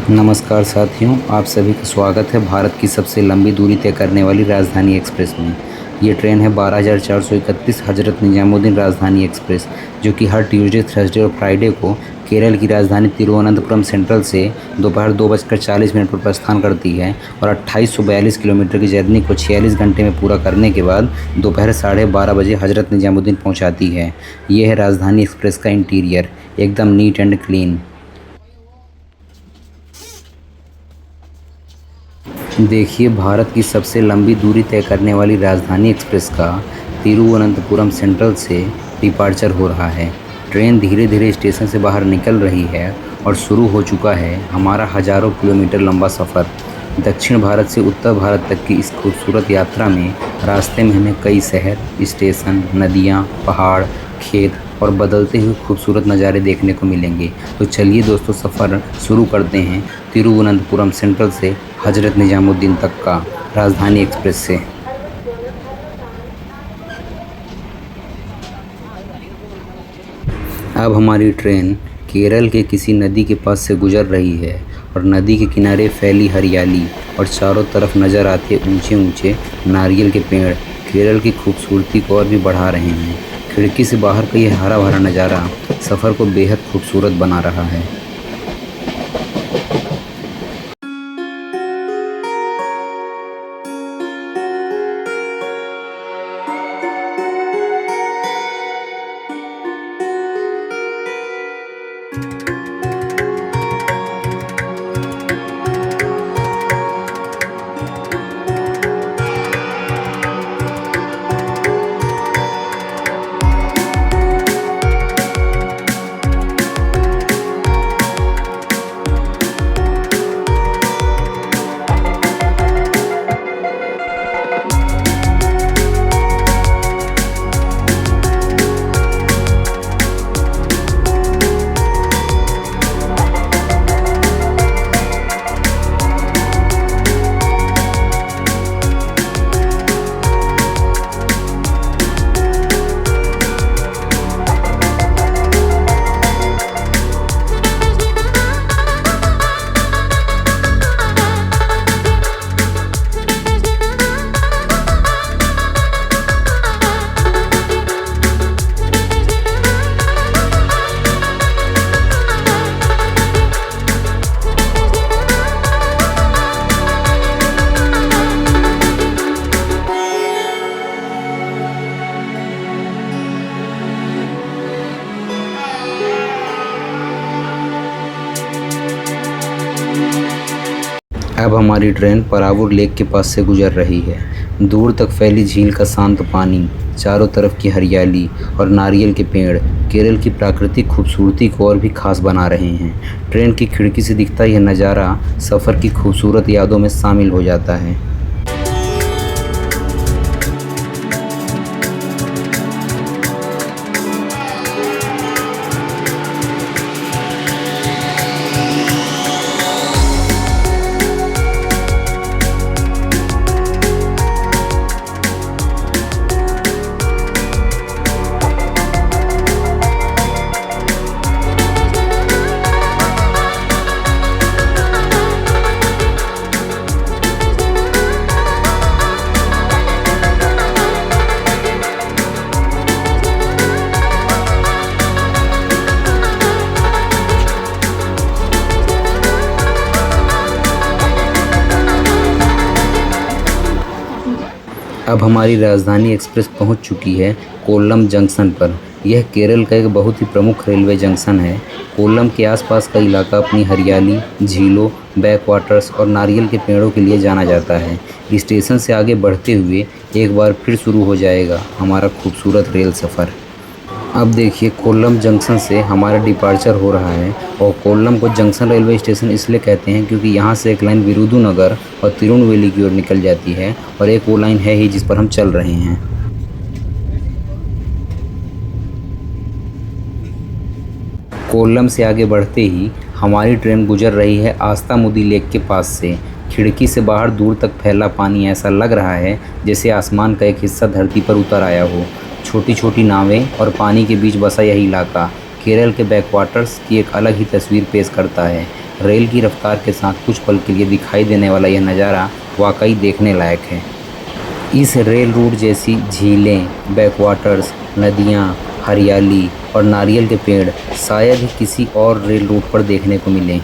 नमस्कार साथियों, आप सभी का स्वागत है भारत की सबसे लंबी दूरी तय करने वाली राजधानी एक्सप्रेस में। ये ट्रेन है 12,431 हज़रत निजामुद्दीन राजधानी एक्सप्रेस, जो कि हर ट्यूसडे, थर्सडे और फ्राइडे को केरल की राजधानी तिरुवनंतपुरम सेंट्रल से दोपहर 2:40 पर प्रस्थान करती है और 2842 किलोमीटर की जर्नी को 46 घंटे में पूरा करने के बाद दोपहर 12:30 बजे हज़रत निजामुद्दीन पहुँचाती है। ये है राजधानी एक्सप्रेस का इंटीरियर, एकदम नीट एंड क्लीन। देखिए, भारत की सबसे लंबी दूरी तय करने वाली राजधानी एक्सप्रेस का तिरुवनंतपुरम सेंट्रल से डिपार्चर हो रहा है। ट्रेन धीरे धीरे स्टेशन से बाहर निकल रही है और शुरू हो चुका है हमारा हज़ारों किलोमीटर लंबा सफ़र। दक्षिण भारत से उत्तर भारत तक की इस खूबसूरत यात्रा में रास्ते में हमें कई शहर, स्टेशन, नदियाँ, पहाड़, खेत और बदलते हुए खूबसूरत नज़ारे देखने को मिलेंगे। तो चलिए दोस्तों, सफ़र शुरू करते हैं तिरुवनंतपुरम सेंट्रल से हज़रत निजामुद्दीन तक का राजधानी एक्सप्रेस से। अब हमारी ट्रेन केरल के किसी नदी के पास से गुजर रही है और नदी के किनारे फैली हरियाली और चारों तरफ नज़र आते ऊंचे ऊंचे नारियल के पेड़ केरल की खूबसूरती को और भी बढ़ा रहे हैं। खिड़की से बाहर का ये हरा भरा नज़ारा सफ़र को बेहद खूबसूरत बना रहा है। अब हमारी ट्रेन परावूर लेक के पास से गुजर रही है। दूर तक फैली झील का शांत पानी, चारों तरफ की हरियाली और नारियल के पेड़ केरल की प्राकृतिक खूबसूरती को और भी खास बना रहे हैं। ट्रेन की खिड़की से दिखता यह नज़ारा सफ़र की खूबसूरत यादों में शामिल हो जाता है। अब हमारी राजधानी एक्सप्रेस पहुंच चुकी है कोल्लम जंक्शन पर। यह केरल का एक बहुत ही प्रमुख रेलवे जंक्शन है। कोल्लम के आसपास का इलाका अपनी हरियाली, झीलों, बैकवाटर्स और नारियल के पेड़ों के लिए जाना जाता है। स्टेशन से आगे बढ़ते हुए एक बार फिर शुरू हो जाएगा हमारा खूबसूरत रेल सफ़र। अब देखिए, कोल्लम जंक्शन से हमारा डिपार्चर हो रहा है और कोल्लम को जंक्शन रेलवे स्टेशन इसलिए कहते हैं क्योंकि यहाँ से एक लाइन विरुधुनगर और तिरुनेलवेली की ओर निकल जाती है और एक वो लाइन है ही जिस पर हम चल रहे हैं। कोल्लम से आगे बढ़ते ही हमारी ट्रेन गुजर रही है आस्तामुदी लेक के पास से। खिड़की से बाहर दूर तक फैला पानी ऐसा लग रहा है जैसे आसमान का एक हिस्सा धरती पर उतर आया हो। छोटी छोटी नावें और पानी के बीच बसा यह इलाका केरल के बैकवाटर्स की एक अलग ही तस्वीर पेश करता है। रेल की रफ्तार के साथ कुछ पल के लिए दिखाई देने वाला यह नज़ारा वाकई देखने लायक है। इस रेल रूट जैसी झीलें, बैकवाटर्स, नदियाँ, हरियाली और नारियल के पेड़ शायद ही किसी और रेल रूट पर देखने को मिलें।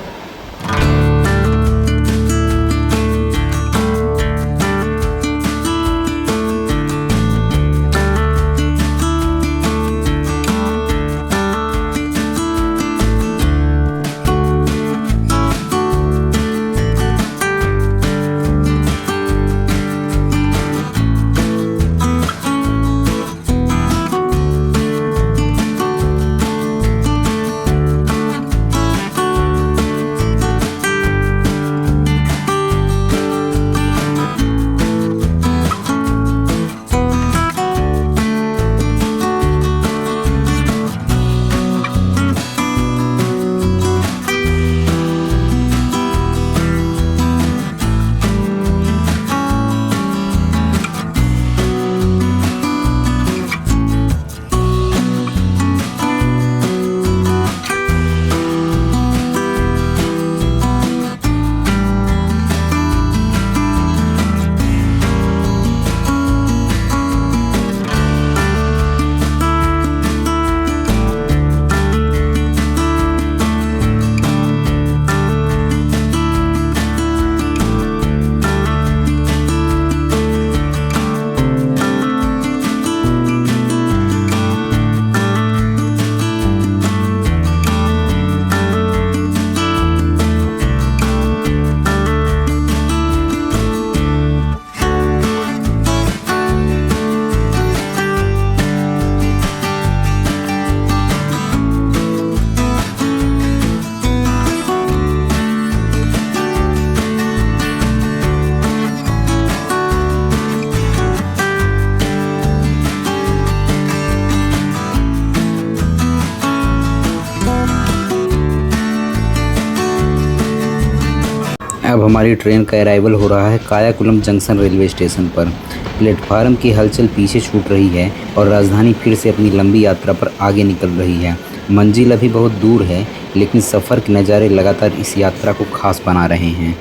अब हमारी ट्रेन का अराइवल हो रहा है कायाकुलम जंक्शन रेलवे स्टेशन पर। प्लेटफार्म की हलचल पीछे छूट रही है और राजधानी फिर से अपनी लंबी यात्रा पर आगे निकल रही है। मंजिल अभी बहुत दूर है, लेकिन सफ़र के नज़ारे लगातार इस यात्रा को खास बना रहे हैं।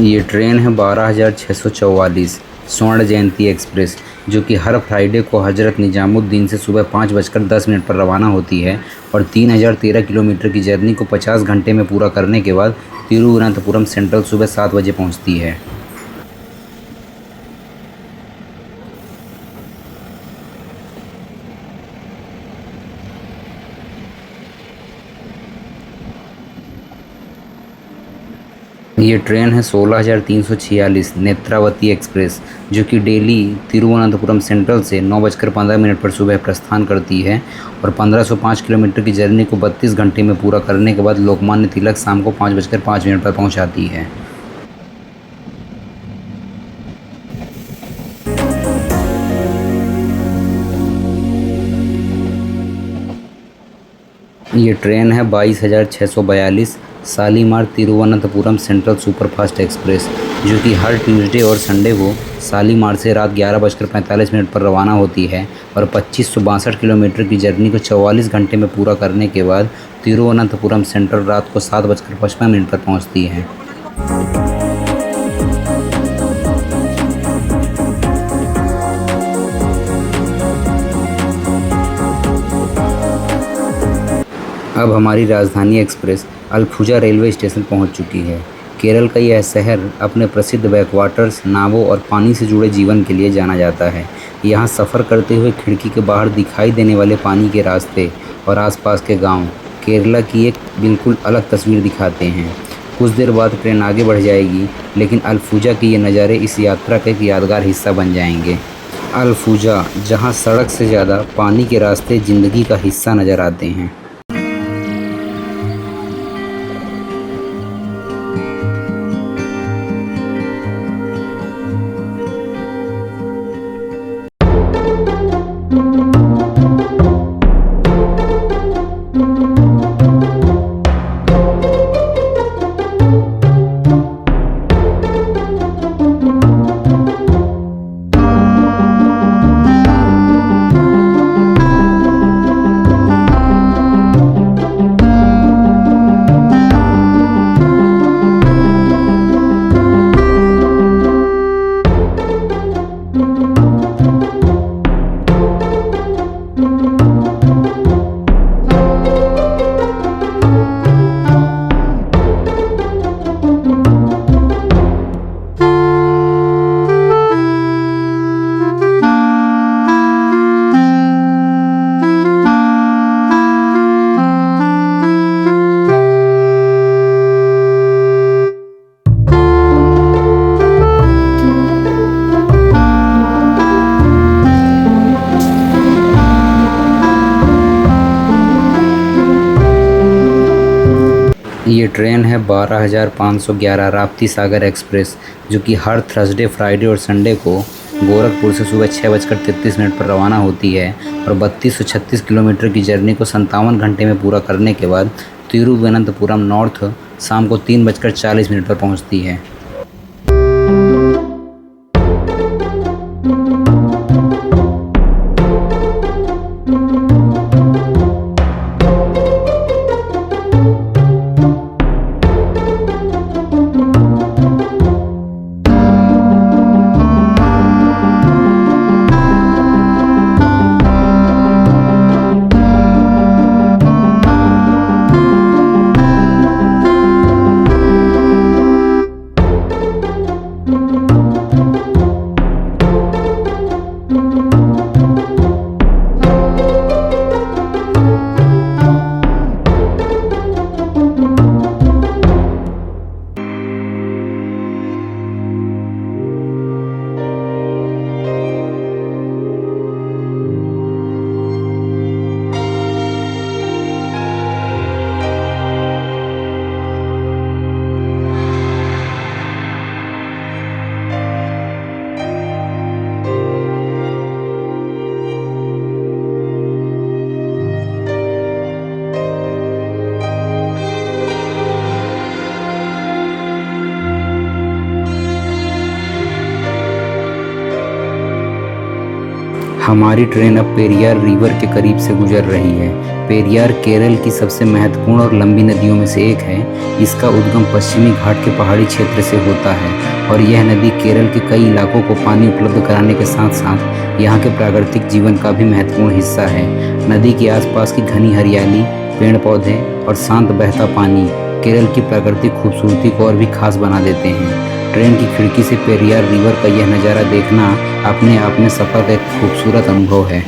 ये ट्रेन है 12,644 स्वर्ण जयंती एक्सप्रेस। जो कि हर फ्राइडे को हज़रत निजामुद्दीन से सुबह 5:10 पर रवाना होती है और 3013 किलोमीटर की जर्नी को 50 घंटे में पूरा करने के बाद तिरुवनंतपुरम सेंट्रल सुबह 7 बजे पहुंचती है। ये ट्रेन है 16,346 नेत्रावती एक्सप्रेस, जो कि डेली तिरुवनंतपुरम सेंट्रल से 9:15 पर सुबह प्रस्थान करती है और 1505 किलोमीटर की जर्नी को 32 घंटे में पूरा करने के बाद लोकमान्य तिलक शाम को 5:05 पर पहुंचाती है। ये ट्रेन है 22,642 Shalimar Thiruvananthapuram central superfast express, जो कि हर ट्यूसडे और संडे को शालीमार से रात 11:45 पर रवाना होती है और 2562 किलोमीटर की जर्नी को 44 घंटे में पूरा करने के बाद तिरुवनंतपुरम सेंट्रल रात को 7:55 पर पहुंचती है। अब हमारी राजधानी एक्सप्रेस अल्फुजा रेलवे स्टेशन पहुंच चुकी है। केरल का यह शहर अपने प्रसिद्ध बैकवाटर्स, नावों और पानी से जुड़े जीवन के लिए जाना जाता है। यहाँ सफ़र करते हुए खिड़की के बाहर दिखाई देने वाले पानी के रास्ते और आसपास के गांव केरला की एक बिल्कुल अलग तस्वीर दिखाते हैं। कुछ देर बाद ट्रेन आगे बढ़ जाएगी, लेकिन अल्फुजा के ये नज़ारे इस यात्रा का एक यादगार हिस्सा बन जाएंगे। अल्फुजा, जहाँ सड़क से ज़्यादा पानी के रास्ते ज़िंदगी का हिस्सा नज़र आते हैं। ये ट्रेन है 12,511 राप्ती सागर एक्सप्रेस, जो कि हर थर्सडे, फ्राइडे और संडे को गोरखपुर से सुबह 6:33 पर रवाना होती है और 3236 किलोमीटर की जर्नी को 57 घंटे में पूरा करने के बाद तिरुवनंतपुरम नॉर्थ शाम को 3:40 पर पहुंचती है। हमारी ट्रेन अब पेरियार रिवर के करीब से गुजर रही है। पेरियार केरल की सबसे महत्वपूर्ण और लंबी नदियों में से एक है। इसका उद्गम पश्चिमी घाट के पहाड़ी क्षेत्र से होता है और यह नदी केरल के कई इलाकों को पानी उपलब्ध कराने के साथ साथ यहाँ के प्राकृतिक जीवन का भी महत्वपूर्ण हिस्सा है। नदी के आसपास की घनी हरियाली, पेड़ पौधे और शांत बहता पानी केरल की प्राकृतिक खूबसूरती को और भी खास बना देते हैं। ट्रेन की खिड़की से पेरियार रिवर का यह नज़ारा देखना अपने आप में सफ़र का एक खूबसूरत अनुभव है।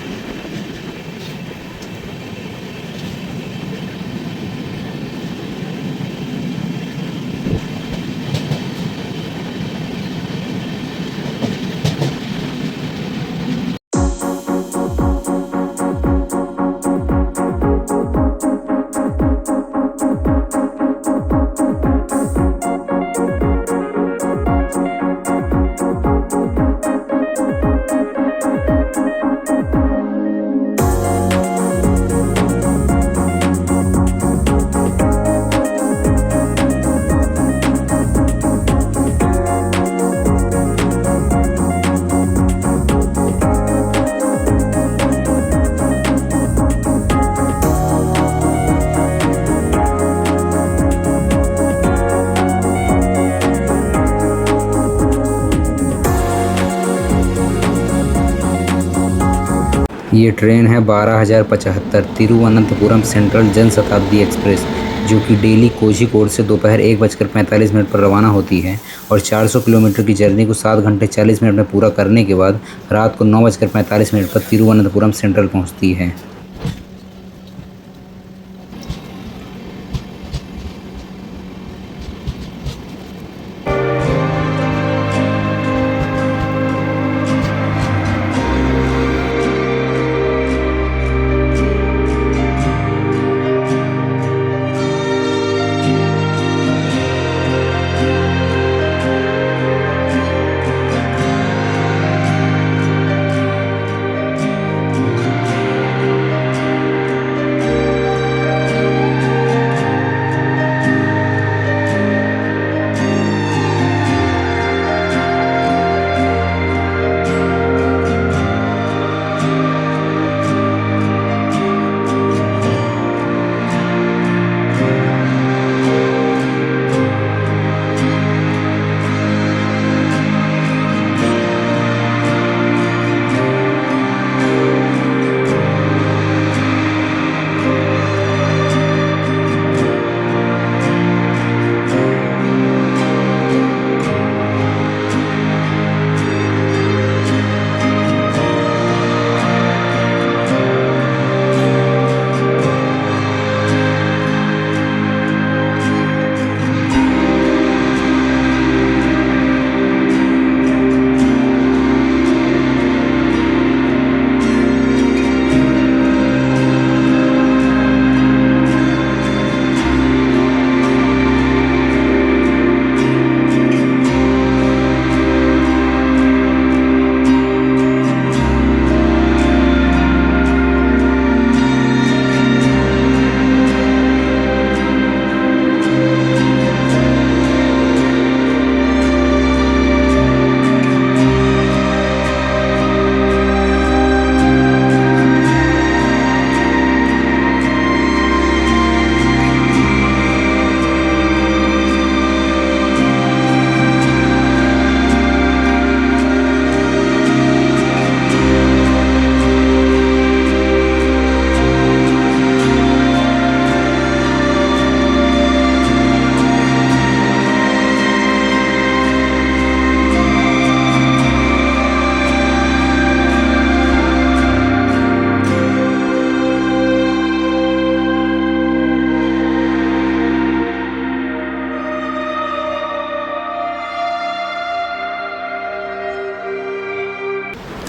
ये ट्रेन है 12,075 तिरुवनंतपुरम सेंट्रल जन शताब्दी एक्सप्रेस, जो कि डेली कोझिकोड से दोपहर 1:45 पर रवाना होती है और 400 किलोमीटर की जर्नी को 7 घंटे 40 मिनट में पूरा करने के बाद रात को 9:45 पर तिरुवनंतपुरम सेंट्रल पहुंचती है।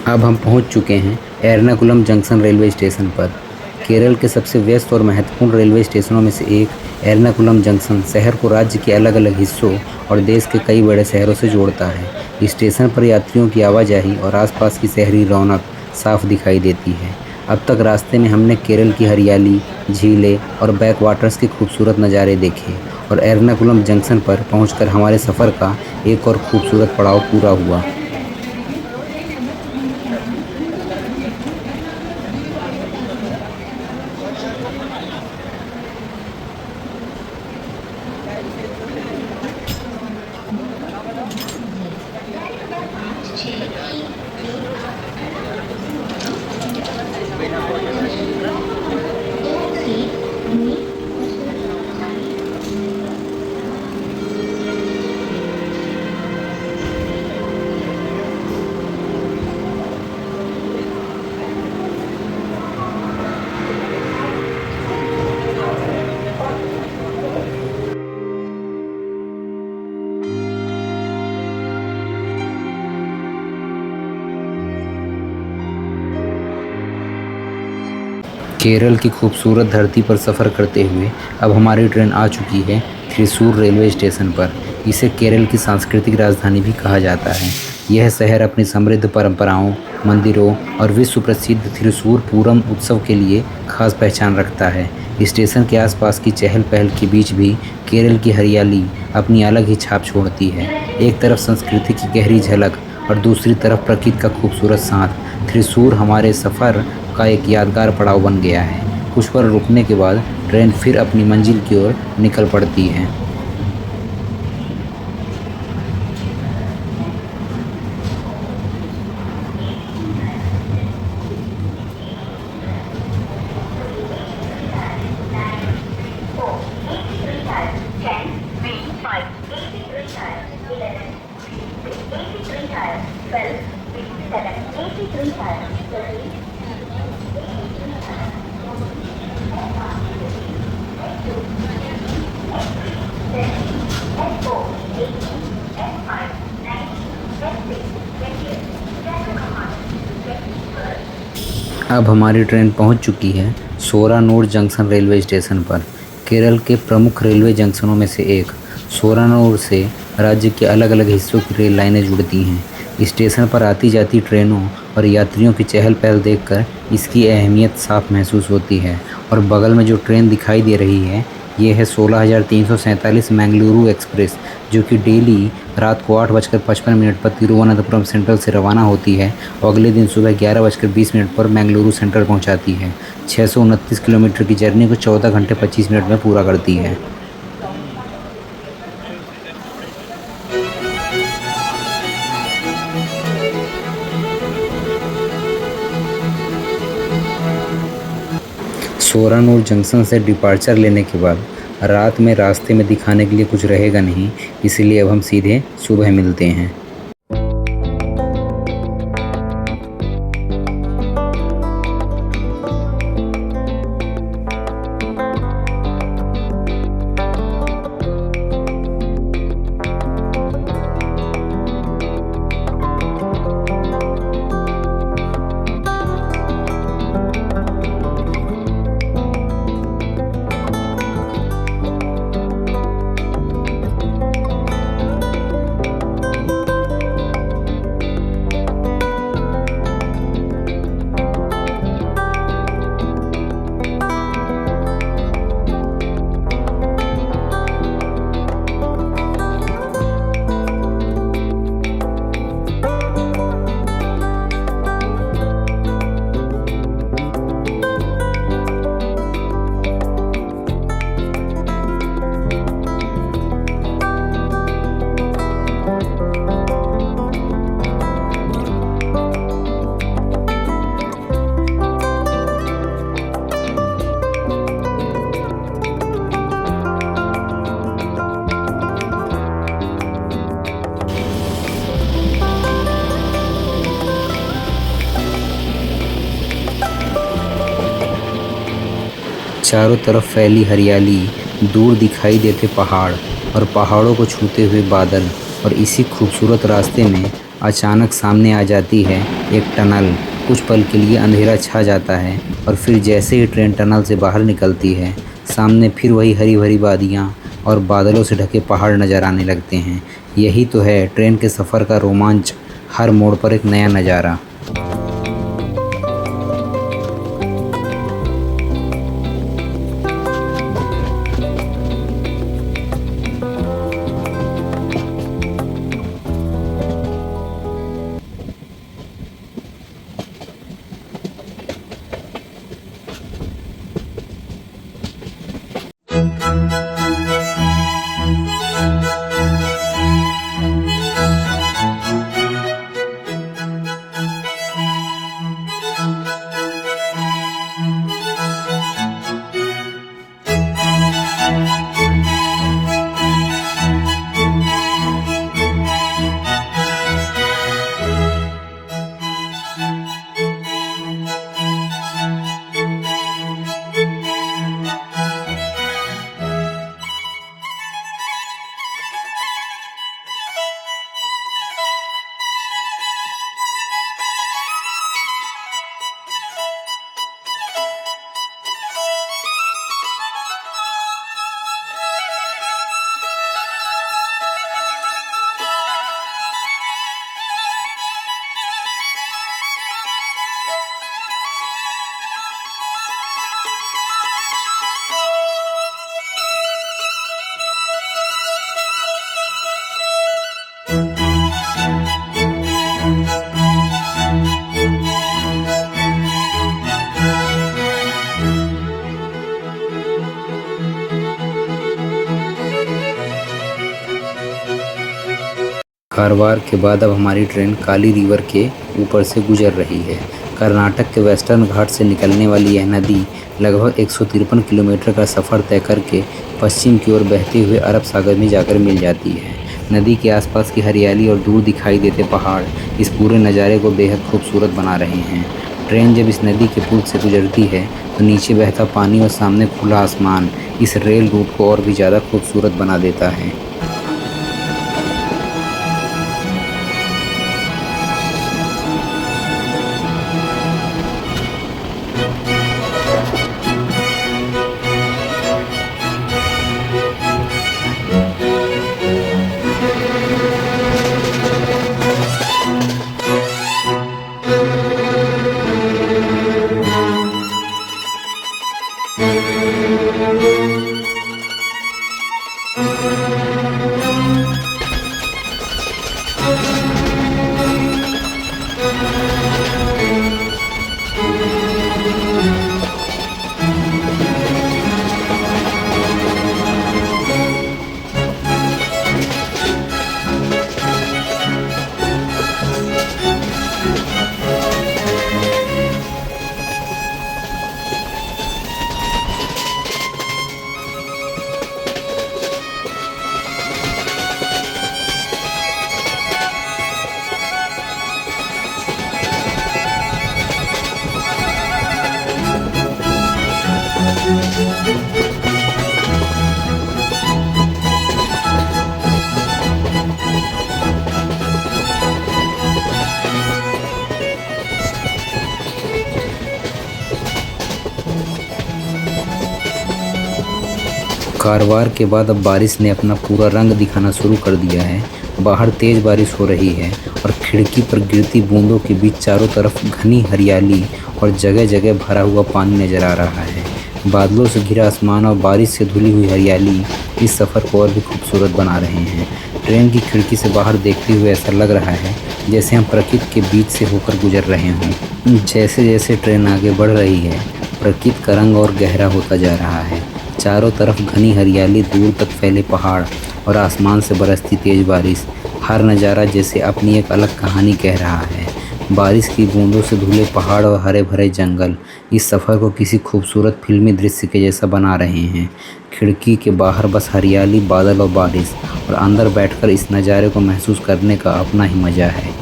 अब हम पहुंच चुके हैं एर्नाकुलम जंक्शन रेलवे स्टेशन पर। केरल के सबसे व्यस्त और महत्वपूर्ण रेलवे स्टेशनों में से एक एर्नाकुलम जंक्शन शहर को राज्य के अलग अलग हिस्सों और देश के कई बड़े शहरों से जोड़ता है। स्टेशन पर यात्रियों की आवाजाही और आसपास की शहरी रौनक साफ दिखाई देती है। अब तक रास्ते में हमने केरल की हरियाली, झीलें और बैक वाटर्स के खूबसूरत नज़ारे देखे और एर्नाकुलम जंक्शन पर पहुंचकर हमारे सफ़र का एक और खूबसूरत पड़ाव पूरा हुआ। केरल की खूबसूरत धरती पर सफ़र करते हुए अब हमारी ट्रेन आ चुकी है थ्रिसूर रेलवे स्टेशन पर। इसे केरल की सांस्कृतिक राजधानी भी कहा जाता है। यह शहर अपनी समृद्ध परंपराओं, मंदिरों और विश्व प्रसिद्ध थ्रिसूर पूरम उत्सव के लिए खास पहचान रखता है। स्टेशन के आसपास की चहल पहल के बीच भी केरल की हरियाली अपनी अलग ही छाप छोड़ती है। एक तरफ संस्कृति की गहरी झलक और दूसरी तरफ प्रकृति का खूबसूरत साथ। थ्रिसूर हमारे सफ़र का एक यादगार पड़ाव बन गया है। कुछ पल रुकने के बाद ट्रेन फिर अपनी मंजिल की ओर निकल पड़ती है। अब हमारी ट्रेन पहुंच चुकी है सोरानूर जंक्शन रेलवे स्टेशन पर। केरल के प्रमुख रेलवे जंक्शनों में से एक सोरानूर से राज्य के अलग अलग हिस्सों की रेल लाइनें जुड़ती हैं। स्टेशन पर आती जाती ट्रेनों और यात्रियों की चहल पहल देखकर इसकी अहमियत साफ महसूस होती है। और बगल में जो ट्रेन दिखाई दे रही है ये है 16,347 मैंगलुरु एक्सप्रेस, जो कि डेली रात को 8:55 पर तिरुवनंतपुरम सेंट्रल से रवाना होती है और अगले दिन सुबह 11:20 पर मैंगलुरु सेंट्रल पहुंचाती है। 629 किलोमीटर की जर्नी को 14 घंटे 25 मिनट में पूरा करती है। सोरानूर जंक्शन से डिपार्चर लेने के बाद रात में रास्ते में दिखाने के लिए कुछ रहेगा नहीं, इसलिए अब हम सीधे सुबह मिलते हैं। चारों तरफ फैली हरियाली, दूर दिखाई देते पहाड़ और पहाड़ों को छूते हुए बादल, और इसी खूबसूरत रास्ते में अचानक सामने आ जाती है एक टनल। कुछ पल के लिए अंधेरा छा जाता है और फिर जैसे ही ट्रेन टनल से बाहर निकलती है सामने फिर वही हरी भरी वादियाँ और बादलों से ढके पहाड़ नज़र आने लगते हैं। यही तो है ट्रेन के सफ़र का रोमांच, हर मोड़ पर एक नया नज़ारा। कारवार के बाद अब हमारी ट्रेन काली रिवर के ऊपर से गुजर रही है। कर्नाटक के वेस्टर्न घाट से निकलने वाली यह नदी लगभग 153 किलोमीटर का सफ़र तय करके पश्चिम की ओर बहते हुए अरब सागर में जाकर मिल जाती है। नदी के आसपास की हरियाली और दूर दिखाई देते पहाड़ इस पूरे नज़ारे को बेहद खूबसूरत बना रहे हैं। ट्रेन जब इस नदी के पुल से गुजरती है तो नीचे बहता पानी और सामने खुला आसमान इस रेल रूट को और भी ज़्यादा खूबसूरत बना देता है। कारवार के बाद अब बारिश ने अपना पूरा रंग दिखाना शुरू कर दिया है। बाहर तेज़ बारिश हो रही है और खिड़की पर गिरती बूंदों के बीच चारों तरफ घनी हरियाली और जगह जगह भरा हुआ पानी नज़र आ रहा है। बादलों से घिरा आसमान और बारिश से धुली हुई हरियाली इस सफ़र को और भी खूबसूरत बना रहे हैं। ट्रेन की खिड़की से बाहर देखते हुए ऐसा लग रहा है जैसे हम प्रकृति के बीच से होकर गुजर रहे हों। जैसे जैसे ट्रेन आगे बढ़ रही है प्रकृति का रंग और गहरा होता जा रहा है। चारों तरफ घनी हरियाली, दूर तक फैले पहाड़ और आसमान से बरसती तेज़ बारिश, हर नज़ारा जैसे अपनी एक अलग कहानी कह रहा है। बारिश की बूंदों से धुले पहाड़ और हरे भरे जंगल इस सफ़र को किसी खूबसूरत फिल्मी दृश्य के जैसा बना रहे हैं। खिड़की के बाहर बस हरियाली, बादल और बारिश, और अंदर बैठकर इस नज़ारे को महसूस करने का अपना ही मज़ा है।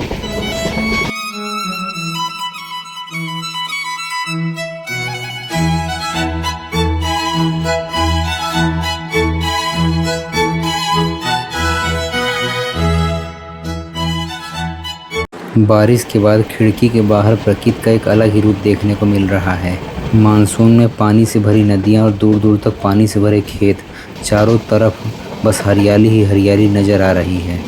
बारिश के बाद खिड़की के बाहर प्रकृति का एक अलग ही रूप देखने को मिल रहा है। मानसून में पानी से भरी नदियाँ और दूर दूर तक पानी से भरे खेत, चारों तरफ बस हरियाली ही हरियाली नज़र आ रही है।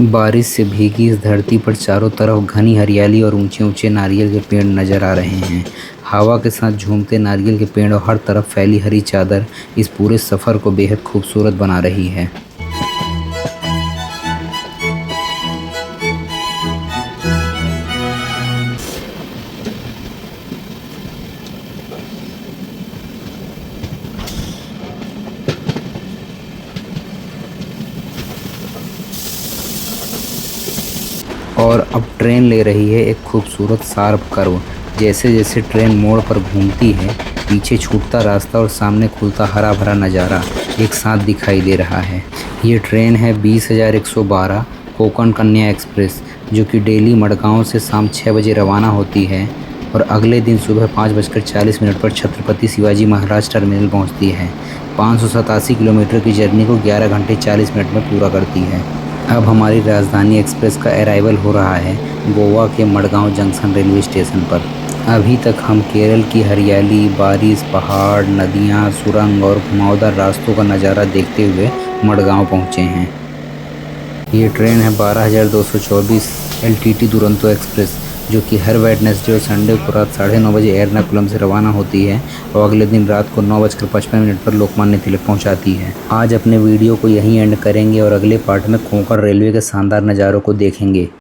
बारिश से भीगी इस धरती पर चारों तरफ घनी हरियाली और ऊंचे ऊंचे नारियल के पेड़ नजर आ रहे हैं। हवा के साथ झूमते नारियल के पेड़ और हर तरफ फैली हरी चादर इस पूरे सफ़र को बेहद खूबसूरत बना रही है। और अब ट्रेन ले रही है एक खूबसूरत शार्प कर्व। जैसे जैसे ट्रेन मोड़ पर घूमती है, पीछे छूटता रास्ता और सामने खुलता हरा भरा नज़ारा एक साथ दिखाई दे रहा है। ये ट्रेन है 20,112 कोंकण कन्या एक्सप्रेस, जो कि डेली मडगांव से शाम 6 बजे रवाना होती है और अगले दिन सुबह 5:40 पर छत्रपति शिवाजी महाराज टर्मिनल पहुंचती है। 587 किलोमीटर की जर्नी को 11 घंटे 40 मिनट में पूरा करती है। अब हमारी राजधानी एक्सप्रेस का अराइवल हो रहा है गोवा के मडगांव जंक्शन रेलवे स्टेशन पर। अभी तक हम केरल की हरियाली, बारिश, पहाड़, नदियां, सुरंग और घुमावदार रास्तों का नज़ारा देखते हुए मडगांव पहुंचे हैं। ये ट्रेन है 12,224 LTT दुरंतो एक्सप्रेस, जो कि हर वेडनेसडे और संडे को रात 9:30 बजे एर्नाकुलम से रवाना होती है और अगले दिन रात को 9:55 पर लोकमान्य तिलक पहुंचाती है। आज अपने वीडियो को यहीं एंड करेंगे और अगले पार्ट में कोंकण रेलवे के शानदार नज़ारों को देखेंगे।